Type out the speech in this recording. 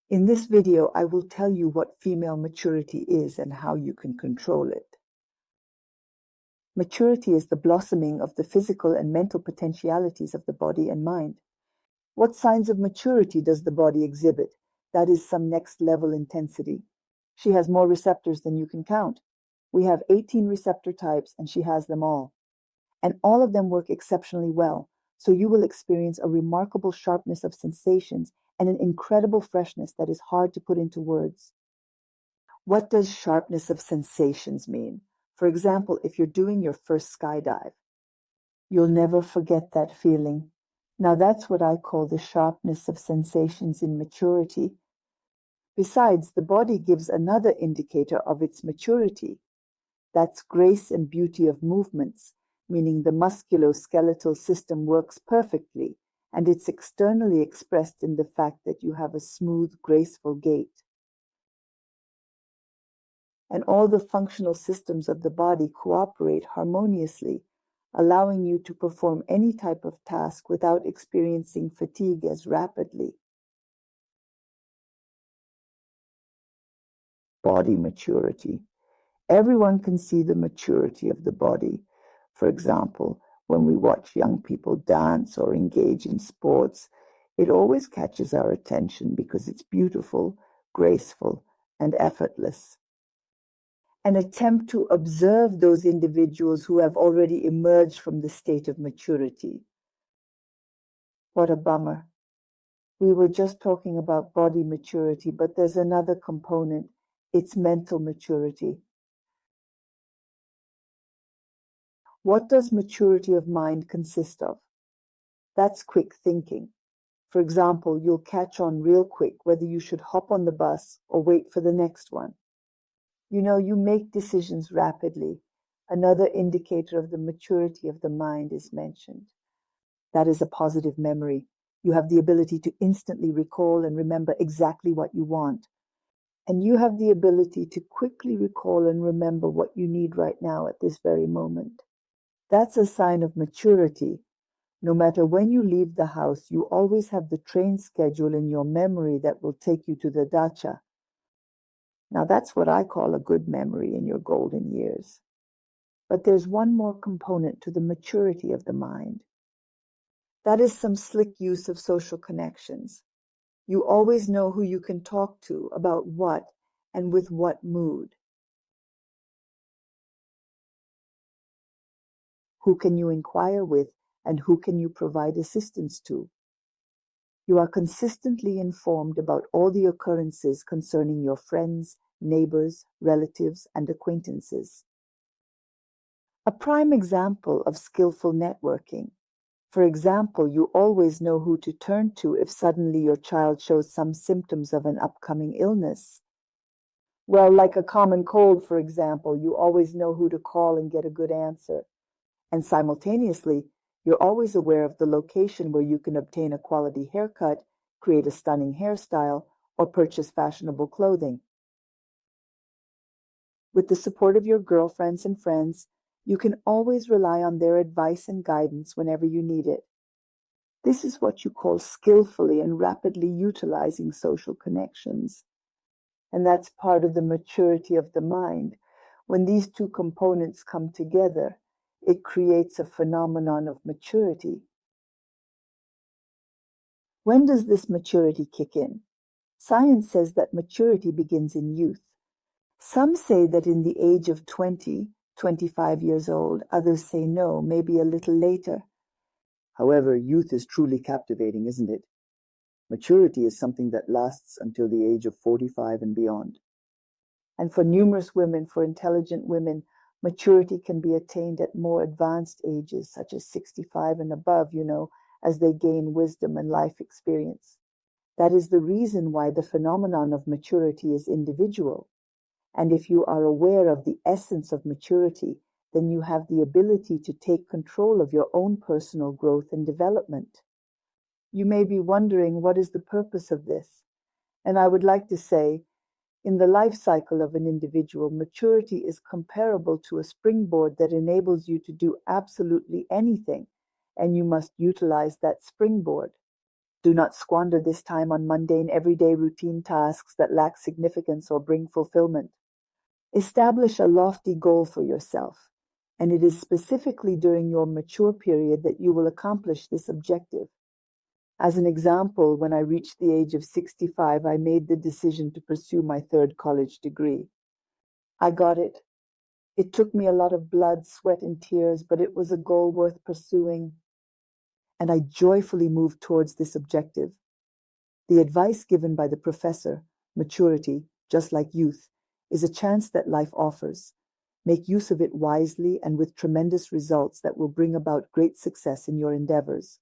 In this video, I will tell you what female maturity is and how you can control it. Maturity is the blossoming of the physical and mental potentialities of the body and mind. What signs of maturity does the body exhibit? That is some next level intensity. She has more receptors than you can count. We have 18 receptor types and she has them all. And all of them work exceptionally well. So you will experience a remarkable sharpness of sensations and an incredible freshness that is hard to put into words. What does sharpness of sensations mean? For example, if you're doing your first skydive, you'll never forget that feeling. Now that's what I call the sharpness of sensations in maturity. Besides, the body gives another indicator of its maturity. That's grace and beauty of movements, meaning the musculoskeletal system works perfectly, and it's externally expressed in the fact that you have a smooth, graceful gait. And all the functional systems of the body cooperate harmoniously, allowing you to perform any type of task without experiencing fatigue as rapidly. Body maturity. Everyone can see the maturity of the body. For example, when we watch young people dance or engage in sports, it always catches our attention because it's beautiful, graceful, and effortless. An attempt to observe those individuals who have already emerged from the state of maturity. What a bummer. We were just talking about body maturity, but there's another component. It's mental maturity. What does maturity of mind consist of? That's quick thinking. For example, you'll catch on real quick whether you should hop on the bus or wait for the next one. You make decisions rapidly. Another indicator of the maturity of the mind is mentioned. That is a positive memory. You have the ability to instantly recall and remember exactly what you want. And you have the ability to quickly recall and remember what you need right now at this very moment. That's a sign of maturity. No matter when you leave the house, you always have the train schedule in your memory that will take you to the dacha. Now that's what I call a good memory in your golden years. But there's one more component to the maturity of the mind. That is some slick use of social connections. You always know who you can talk to about what and with what mood. Who can you inquire with and who can you provide assistance to? You are consistently informed about all the occurrences concerning your friends, neighbors, relatives, and acquaintances. A prime example of skillful networking. For example, you always know who to turn to if suddenly your child shows some symptoms of an upcoming illness. Well, like a common cold, for example, you always know who to call and get a good answer. And simultaneously, you're always aware of the location where you can obtain a quality haircut, create a stunning hairstyle, or purchase fashionable clothing. With the support of your girlfriends and friends, you can always rely on their advice and guidance whenever you need it. This is what you call skillfully and rapidly utilizing social connections. And that's part of the maturity of the mind. When these two components come together, it creates a phenomenon of maturity. When does this maturity kick in? Science says that maturity begins in youth. Some say that in the age of 20, 25 years old. Others say no, maybe a little later. However, youth is truly captivating, isn't it? Maturity is something that lasts until the age of 45 and beyond. And for numerous women, for intelligent women, maturity can be attained at more advanced ages, such as 65 and above, as they gain wisdom and life experience. That is the reason why the phenomenon of maturity is individual. And if you are aware of the essence of maturity, then you have the ability to take control of your own personal growth and development. You may be wondering, what is the purpose of this? And I would like to say, in the life cycle of an individual, maturity is comparable to a springboard that enables you to do absolutely anything, and you must utilize that springboard. Do not squander this time on mundane, everyday routine tasks that lack significance or bring fulfillment. Establish a lofty goal for yourself, and it is specifically during your mature period that you will accomplish this objective. As an example, when I reached the age of 65, I made the decision to pursue my third college degree. I got it. It took me a lot of blood, sweat, and tears, but it was a goal worth pursuing, and I joyfully moved towards this objective. The advice given by the professor, maturity, just like youth, is a chance that life offers. Make use of it wisely and with tremendous results that will bring about great success in your endeavors.